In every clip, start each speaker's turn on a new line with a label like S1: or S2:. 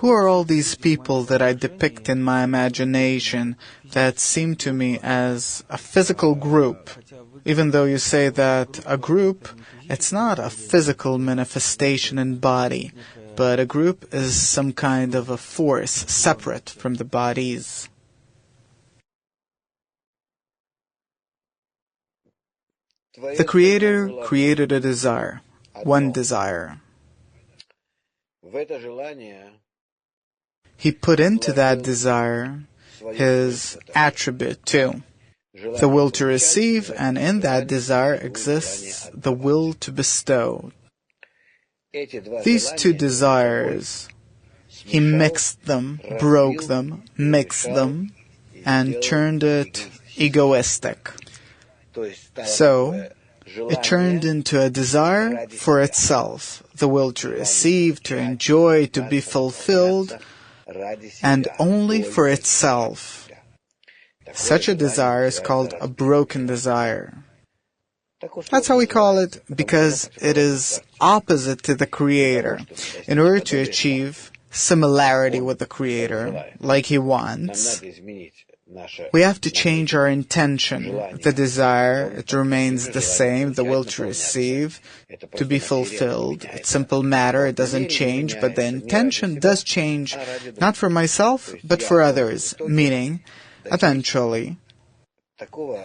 S1: Who are all these people that I depict in my imagination that seem to me as a physical group? Even though you say that a group, it's not a physical manifestation in body, but a group is some kind of a force separate from the bodies. The Creator created a desire, one desire. He put into that desire his attribute too, the will to receive, and in that desire exists the will to bestow. These two desires, he mixed them, broke them, mixed them, and turned it egoistic. So, it turned into a desire for itself, the will to receive, to enjoy, to be fulfilled, and only for itself. Such a desire is called a broken desire. That's how we call it, because it is opposite to the Creator. In order to achieve similarity with the Creator, like He wants, we have to change our intention. The desire, it remains the same, the will to receive, to be fulfilled. It's simple matter, it doesn't change, but the intention does change, not for myself, but for others, meaning, eventually,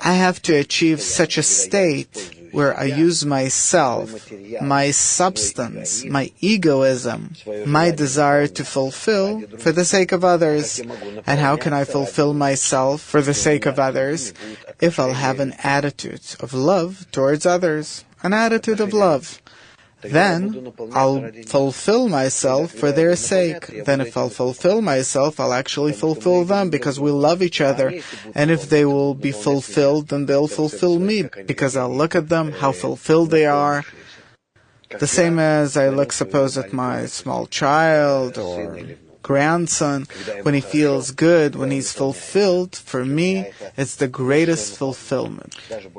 S1: I have to achieve such a state where I use myself, my substance, my egoism, my desire to fulfill for the sake of others. And how can I fulfill myself for the sake of others if I'll have an attitude of love towards others, an attitude of love? Then I'll fulfill myself for their sake. Then if I'll fulfill myself, I'll actually fulfill them because we love each other. And if they will be fulfilled, then they'll fulfill me because I'll look at them, how fulfilled they are. The same as I look, suppose, at my small child or grandson, when he feels good, when he's fulfilled, for me, it's the greatest fulfillment.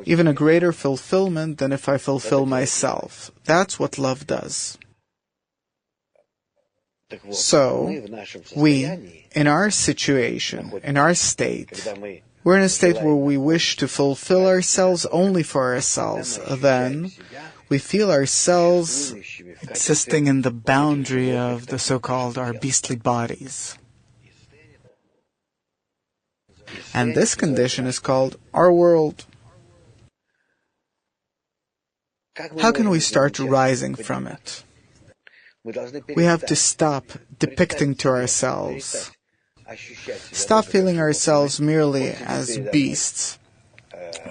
S1: Even a greater fulfillment than if I fulfill myself. That's what love does. So, we, in our situation, in our state, we're in a state where we wish to fulfill ourselves only for ourselves. Then, we feel ourselves existing in the boundary of the so-called our beastly bodies. And this condition is called our world. How can we start rising from it? We have to stop depicting to ourselves. Stop feeling ourselves merely as beasts.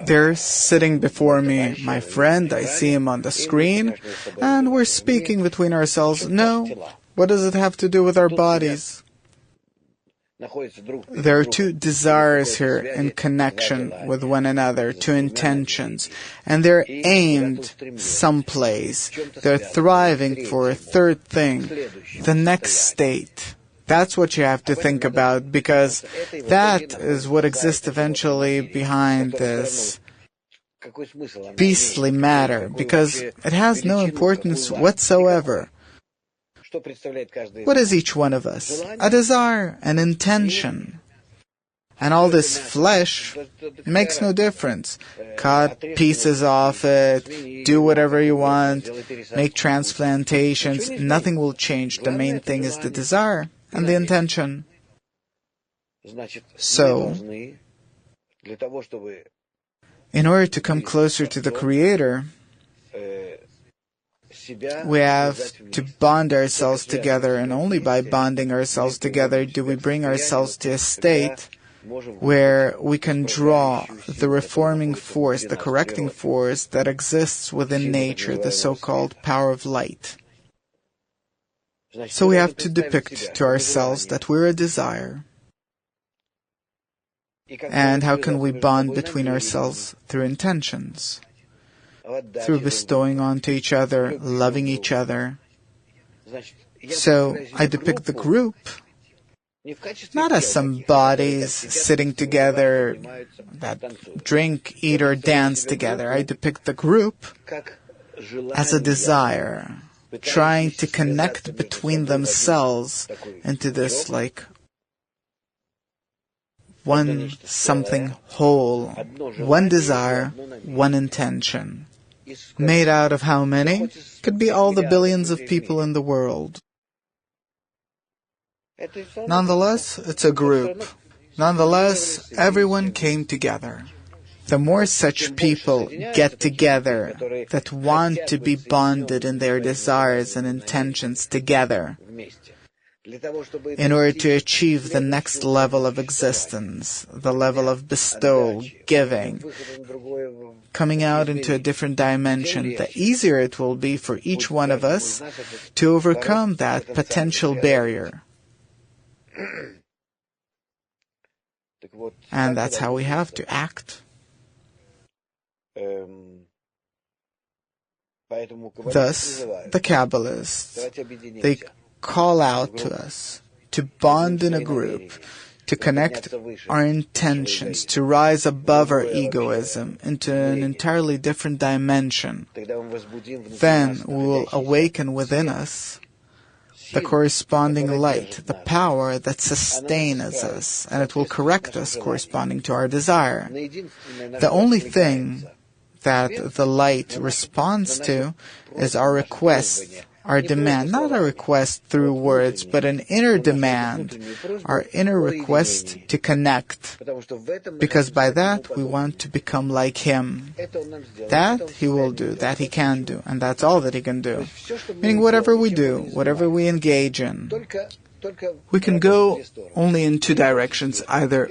S1: They're sitting before me, my friend, I see him on the screen, and we're speaking between ourselves. No, what does it have to do with our bodies? There are two desires here in connection with one another, two intentions, and they're aimed someplace. They're thriving for a third thing, the next state. That's what you have to think about, because that is what exists eventually behind this beastly matter, because it has no importance whatsoever. What is each one of us? A desire, an intention. And all this flesh makes no difference. Cut pieces off it, do whatever you want, make transplantations, nothing will change. The main thing is the desire and the intention. So, in order to come closer to the Creator, we have to bond ourselves together, and only by bonding ourselves together do we bring ourselves to a state where we can draw the reforming force, the correcting force that exists within nature, the so-called power of light. So we have to depict to ourselves that we're a desire. And how can we bond between ourselves? Through intentions. Through bestowing onto each other, loving each other. So I depict the group not as some bodies sitting together that drink, eat, or dance together. I depict the group as a desire, trying to connect between themselves into this like one something whole, one desire, one intention. Made out of how many? Could be all the billions of people in the world. Nonetheless, it's a group. Nonetheless, everyone came together. The more such people get together that want to be bonded in their desires and intentions together, in order to achieve the next level of existence, the level of bestow, giving, coming out into a different dimension, the easier it will be for each one of us to overcome that potential barrier. And that's how we have to act. Thus, the Kabbalists, they call out to us to bond in a group, to connect our intentions, to rise above our egoism into an entirely different dimension. Then we will awaken within us the corresponding light, the power that sustains us, and it will correct us corresponding to our desire. The only thing that the light responds to is our request, our demand, not a request through words, but an inner demand, our inner request to connect, because by that we want to become like Him. That He will do, that He can do, and that's all that He can do. Meaning whatever we do, whatever we engage in, we can go only in two directions, either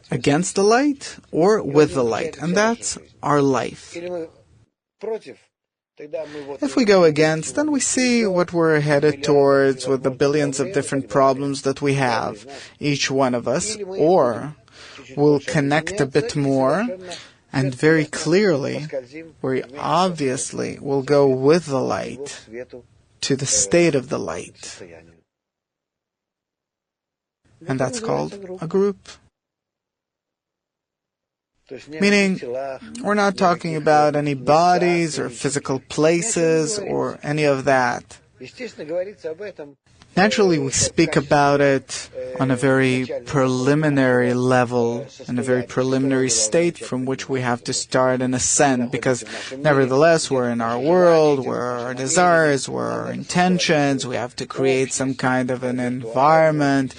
S1: against the light or with the light, and that's our life. If we go against, then we see what we're headed towards with the billions of different problems that we have, each one of us, or we'll connect a bit more, and very clearly, we obviously will go with the light, to the state of the light. And that's called a group. Meaning, we're not talking about any bodies or physical places or any of that. Naturally, we speak about it on a very preliminary level, in a very preliminary state from which we have to start and ascend, because nevertheless, we're in our world, where our desires, where our intentions, we have to create some kind of an environment,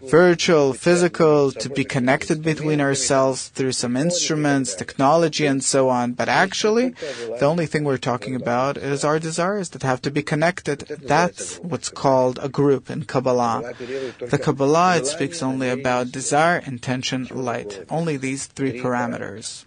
S1: virtual, physical, to be connected between ourselves through some instruments, technology, and so on. But actually, the only thing we're talking about is our desires that have to be connected. That's what's called a group in Kabbalah. The Kabbalah, it speaks only about desire, intention, light. Only these three parameters.